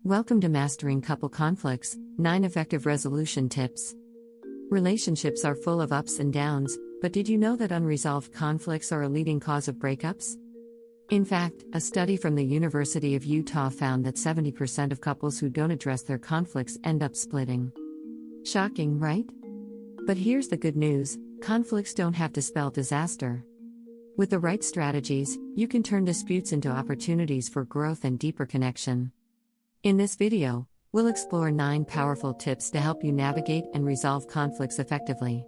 Welcome to Mastering Couple Conflicts, 9 Effective Resolution Tips. Relationships are full of ups and downs, but did you know that unresolved conflicts are a leading cause of breakups? In fact, a study from the University of Utah found that 70% of couples who don't address their conflicts end up splitting. Shocking, right? But here's the good news: conflicts don't have to spell disaster. With the right strategies, you can turn disputes into opportunities for growth and deeper connection. In this video, we'll explore 9 powerful tips to help you navigate and resolve conflicts effectively.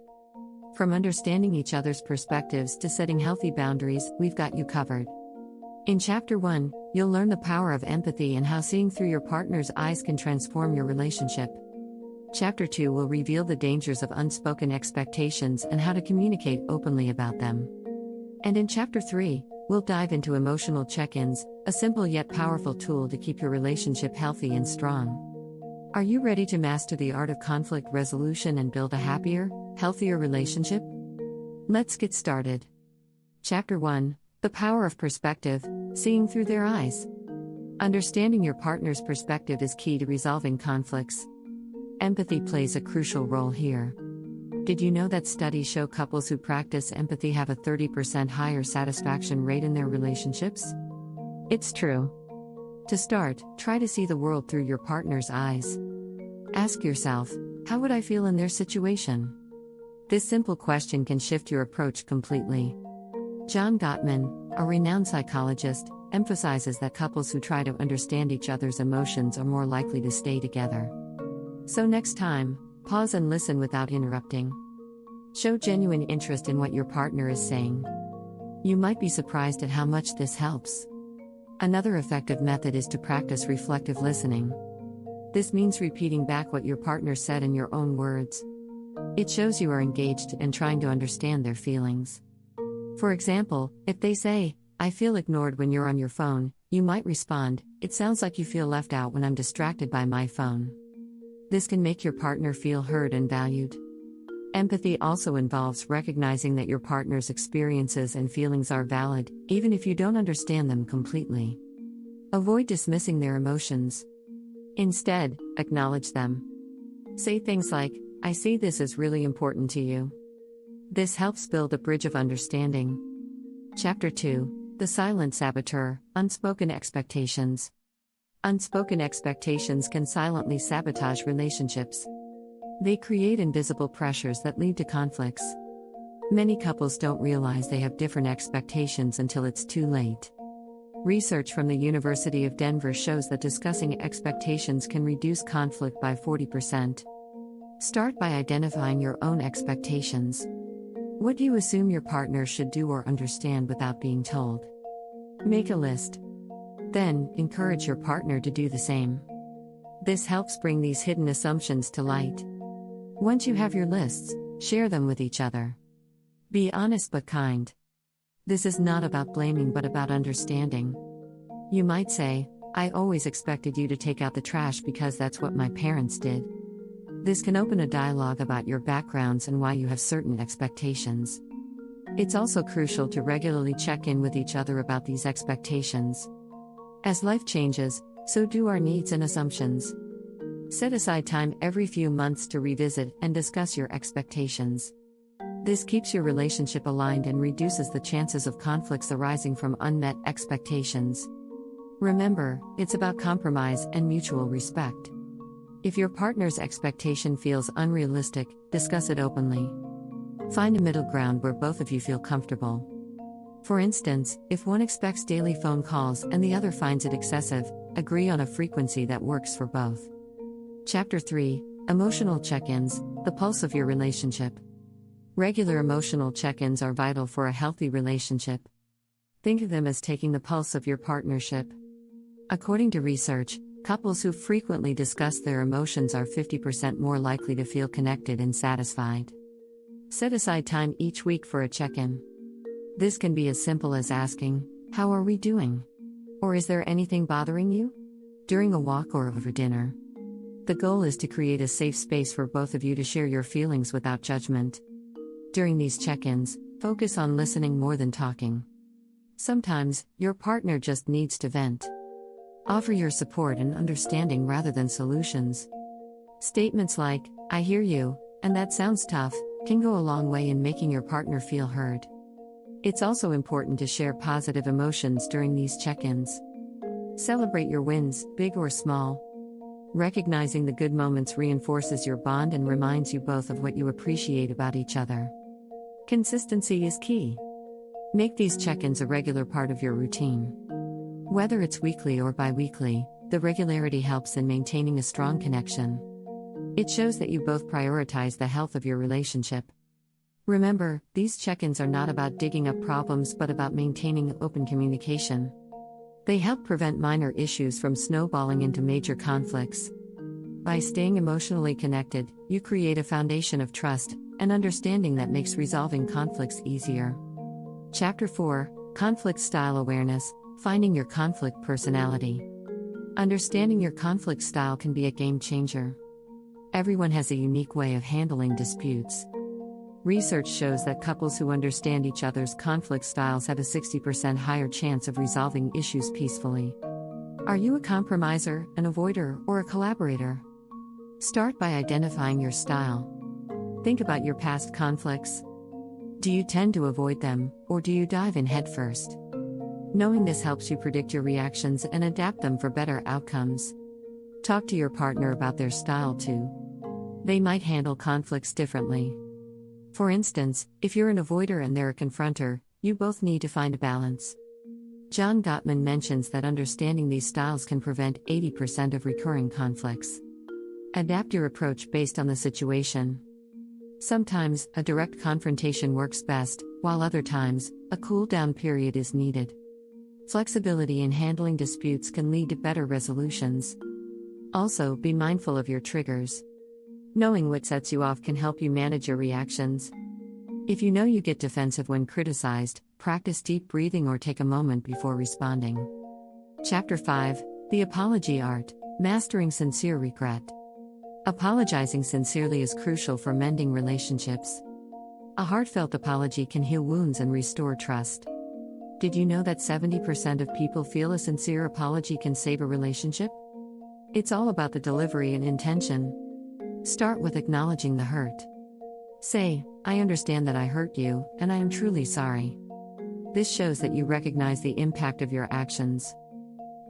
From understanding each other's perspectives to setting healthy boundaries, we've got you covered. In Chapter 1, you'll learn the power of empathy and how seeing through your partner's eyes can transform your relationship. Chapter 2 will reveal the dangers of unspoken expectations and how to communicate openly about them. And in Chapter 3, we'll dive into emotional check-ins, a simple yet powerful tool to keep your relationship healthy and strong. Are you ready to master the art of conflict resolution and build a happier, healthier relationship? Let's get started. Chapter 1: The Power of Perspective, Seeing Through Their Eyes. Understanding your partner's perspective is key to resolving conflicts. Empathy plays a crucial role here. Did you know that studies show couples who practice empathy have a 30% higher satisfaction rate in their relationships? It's true. To start, try to see the world through your partner's eyes. Ask yourself, how would I feel in their situation? This simple question can shift your approach completely. John Gottman, a renowned psychologist, emphasizes that couples who try to understand each other's emotions are more likely to stay together. So next time, pause and listen without interrupting. Show genuine interest in what your partner is saying. You might be surprised at how much this helps. Another effective method is to practice reflective listening. This means repeating back what your partner said in your own words. It shows you are engaged and trying to understand their feelings. For example, if they say, "I feel ignored when you're on your phone," you might respond, "It sounds like you feel left out when I'm distracted by my phone." This can make your partner feel heard and valued. Empathy also involves recognizing that your partner's experiences and feelings are valid, even if you don't understand them completely. Avoid dismissing their emotions. Instead, acknowledge them. Say things like, "I see this as really important to you." This helps build a bridge of understanding. Chapter 2: The Silent Saboteur, Unspoken Expectations. Unspoken expectations can silently sabotage relationships. They create invisible pressures that lead to conflicts. Many couples don't realize they have different expectations until it's too late. Research from the University of Denver shows that discussing expectations can reduce conflict by 40%. Start by identifying your own expectations. What do you assume your partner should do or understand without being told? Make a list. Then, encourage your partner to do the same. This helps bring these hidden assumptions to light. Once you have your lists, share them with each other. Be honest but kind. This is not about blaming but about understanding. You might say, "I always expected you to take out the trash because that's what my parents did." This can open a dialogue about your backgrounds and why you have certain expectations. It's also crucial to regularly check in with each other about these expectations. As life changes, so do our needs and assumptions. Set aside time every few months to revisit and discuss your expectations. This keeps your relationship aligned and reduces the chances of conflicts arising from unmet expectations. Remember, it's about compromise and mutual respect. If your partner's expectation feels unrealistic, discuss it openly. Find a middle ground where both of you feel comfortable. For instance, if one expects daily phone calls and the other finds it excessive, agree on a frequency that works for both. Chapter 3: Emotional Check-ins, The Pulse of Your Relationship. Regular emotional check-ins are vital for a healthy relationship. Think of them as taking the pulse of your partnership. According to research, couples who frequently discuss their emotions are 50% more likely to feel connected and satisfied. Set aside time each week for a check-in. This can be as simple as asking, "How are we doing?" Or "Is there anything bothering you?" during a walk or over dinner. The goal is to create a safe space for both of you to share your feelings without judgment. During these check-ins, focus on listening more than talking. Sometimes, your partner just needs to vent. Offer your support and understanding rather than solutions. Statements like, "I hear you," and "that sounds tough," can go a long way in making your partner feel heard. It's also important to share positive emotions during these check-ins. Celebrate your wins, big or small. Recognizing the good moments reinforces your bond and reminds you both of what you appreciate about each other. Consistency is key. Make these check-ins a regular part of your routine. Whether it's weekly or bi-weekly, the regularity helps in maintaining a strong connection. It shows that you both prioritize the health of your relationship. Remember, these check-ins are not about digging up problems but about maintaining open communication. They help prevent minor issues from snowballing into major conflicts. By staying emotionally connected, you create a foundation of trust and understanding that makes resolving conflicts easier. Chapter 4: Conflict Style Awareness, Finding Your Conflict Personality. Understanding your conflict style can be a game changer. Everyone has a unique way of handling disputes. Research shows that couples who understand each other's conflict styles have a 60% higher chance of resolving issues peacefully. Are you a compromiser, an avoider, or a collaborator? Start by identifying your style. Think about your past conflicts. Do you tend to avoid them, or do you dive in headfirst? Knowing this helps you predict your reactions and adapt them for better outcomes. Talk to your partner about their style too. They might handle conflicts differently. For instance, if you're an avoider and they're a confronter, you both need to find a balance. John Gottman mentions that understanding these styles can prevent 80% of recurring conflicts. Adapt your approach based on the situation. Sometimes, a direct confrontation works best, while other times, a cool-down period is needed. Flexibility in handling disputes can lead to better resolutions. Also, be mindful of your triggers. Knowing what sets you off can help you manage your reactions. If you know you get defensive when criticized, practice deep breathing or take a moment before responding. Chapter 5: The Apology Art, Mastering Sincere Regret. Apologizing sincerely is crucial for mending relationships. A heartfelt apology can heal wounds and restore trust. Did you know that 70% of people feel a sincere apology can save a relationship? It's all about the delivery and intention. Start with acknowledging the hurt. Say, "I understand that I hurt you, and I am truly sorry." This shows that you recognize the impact of your actions.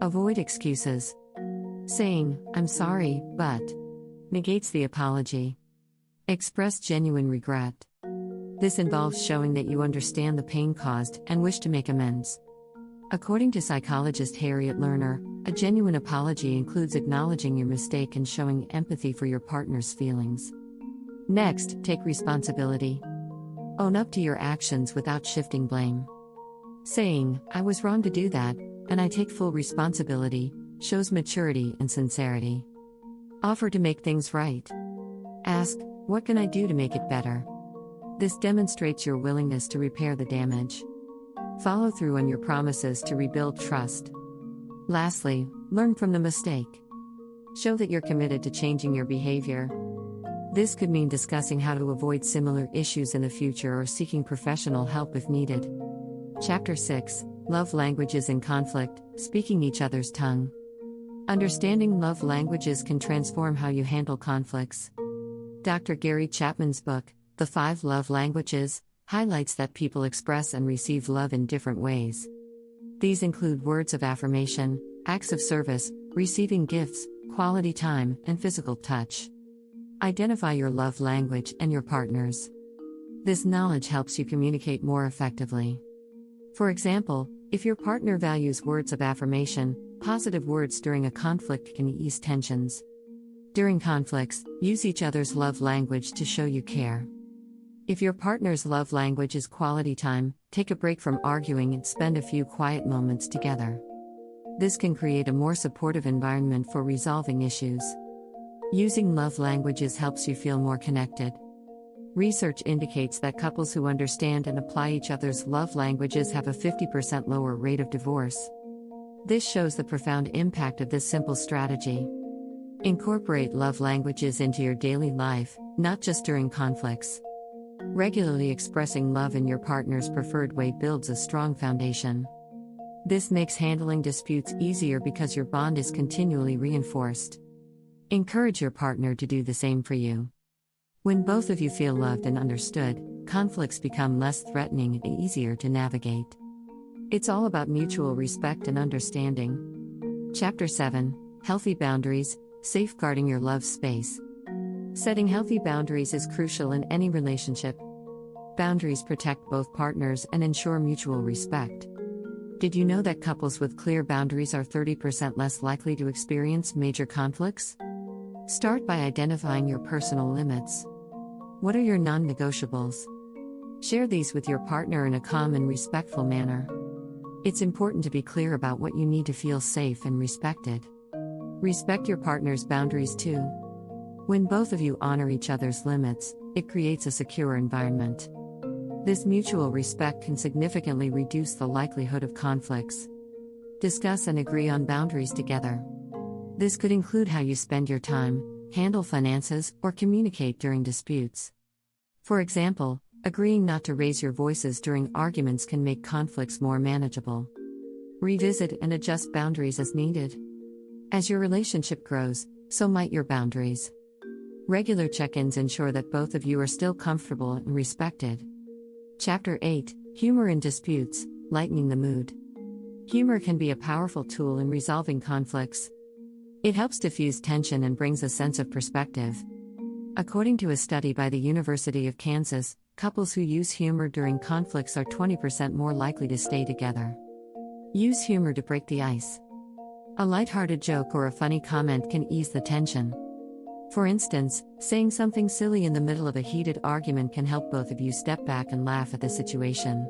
Avoid excuses. Saying, "I'm sorry, but," negates the apology. Express genuine regret. This involves showing that you understand the pain caused and wish to make amends. According to psychologist Harriet Lerner, a genuine apology includes acknowledging your mistake and showing empathy for your partner's feelings. Next, take responsibility. Own up to your actions without shifting blame. Saying, "I was wrong to do that, and I take full responsibility," shows maturity and sincerity. Offer to make things right. Ask, "What can I do to make it better?" This demonstrates your willingness to repair the damage. Follow through on your promises to rebuild trust. Lastly, learn from the mistake. Show that you're committed to changing your behavior. This could mean discussing how to avoid similar issues in the future or seeking professional help if needed. Chapter 6: Love Languages in Conflict, Speaking Each Other's Tongue. Understanding love languages can transform how you handle conflicts. Dr. Gary Chapman's book, The 5 Love Languages, highlights that people express and receive love in different ways. These include words of affirmation, acts of service, receiving gifts, quality time, and physical touch. Identify your love language and your partner's. This knowledge helps you communicate more effectively. For example, if your partner values words of affirmation, positive words during a conflict can ease tensions. During conflicts, use each other's love language to show you care. If your partner's love language is quality time, take a break from arguing and spend a few quiet moments together. This can create a more supportive environment for resolving issues. Using love languages helps you feel more connected. Research indicates that couples who understand and apply each other's love languages have a 50% lower rate of divorce. This shows the profound impact of this simple strategy. Incorporate love languages into your daily life, not just during conflicts. Regularly expressing love in your partner's preferred way builds a strong foundation. This makes handling disputes easier because your bond is continually reinforced. Encourage your partner to do the same for you. When both of you feel loved and understood, conflicts become less threatening and easier to navigate. It's all about mutual respect and understanding. Chapter 7: Healthy Boundaries, Safeguarding Your Love Space. Setting healthy boundaries is crucial in any relationship. Boundaries protect both partners and ensure mutual respect. Did you know that couples with clear boundaries are 30% less likely to experience major conflicts? Start by identifying your personal limits. What are your non-negotiables? Share these with your partner in a calm and respectful manner. It's important to be clear about what you need to feel safe and respected. Respect your partner's boundaries too. When both of you honor each other's limits, it creates a secure environment. This mutual respect can significantly reduce the likelihood of conflicts. Discuss and agree on boundaries together. This could include how you spend your time, handle finances, or communicate during disputes. For example, agreeing not to raise your voices during arguments can make conflicts more manageable. Revisit and adjust boundaries as needed. As your relationship grows, so might your boundaries. Regular check-ins ensure that both of you are still comfortable and respected. Chapter 8: Humor in Disputes, Lightening the Mood. Humor can be a powerful tool in resolving conflicts. It helps diffuse tension and brings a sense of perspective. According to a study by the University of Kansas, couples who use humor during conflicts are 20% more likely to stay together. Use humor to break the ice. A lighthearted joke or a funny comment can ease the tension. For instance, saying something silly in the middle of a heated argument can help both of you step back and laugh at the situation.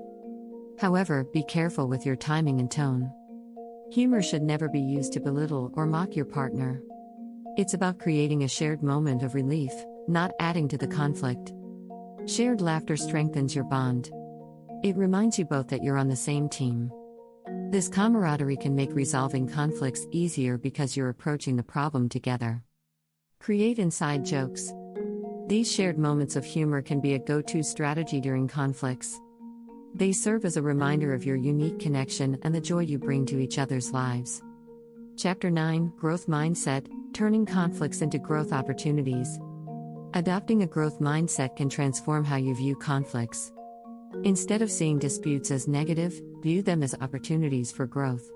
However, be careful with your timing and tone. Humor should never be used to belittle or mock your partner. It's about creating a shared moment of relief, not adding to the conflict. Shared laughter strengthens your bond. It reminds you both that you're on the same team. This camaraderie can make resolving conflicts easier because you're approaching the problem together. Create inside jokes. These shared moments of humor can be a go-to strategy during conflicts. They serve as a reminder of your unique connection and the joy you bring to each other's lives. Chapter 9: Growth Mindset, Turning Conflicts into Growth Opportunities. Adopting a growth mindset can transform how you view conflicts. Instead of seeing disputes as negative, view them as opportunities for growth.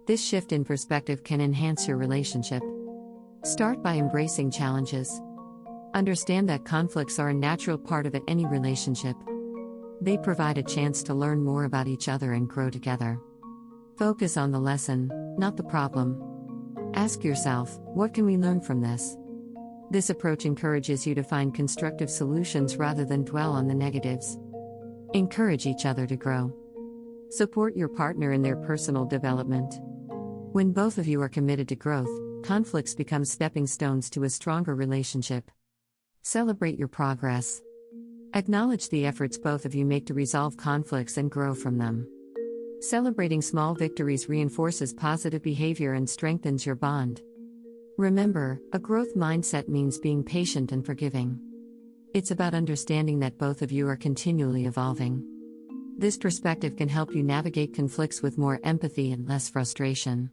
This shift in perspective can enhance your relationship. Start by embracing challenges. Understand that conflicts are a natural part of any relationship. They provide a chance to learn more about each other and grow together. Focus on the lesson, not the problem. Ask yourself, what can we learn from this? This approach encourages you to find constructive solutions rather than dwell on the negatives. Encourage each other to grow. Support your partner in their personal development. When both of you are committed to growth, conflicts become stepping stones to a stronger relationship. Celebrate your progress. Acknowledge the efforts both of you make to resolve conflicts and grow from them. Celebrating small victories reinforces positive behavior and strengthens your bond. Remember, a growth mindset means being patient and forgiving. It's about understanding that both of you are continually evolving. This perspective can help you navigate conflicts with more empathy and less frustration.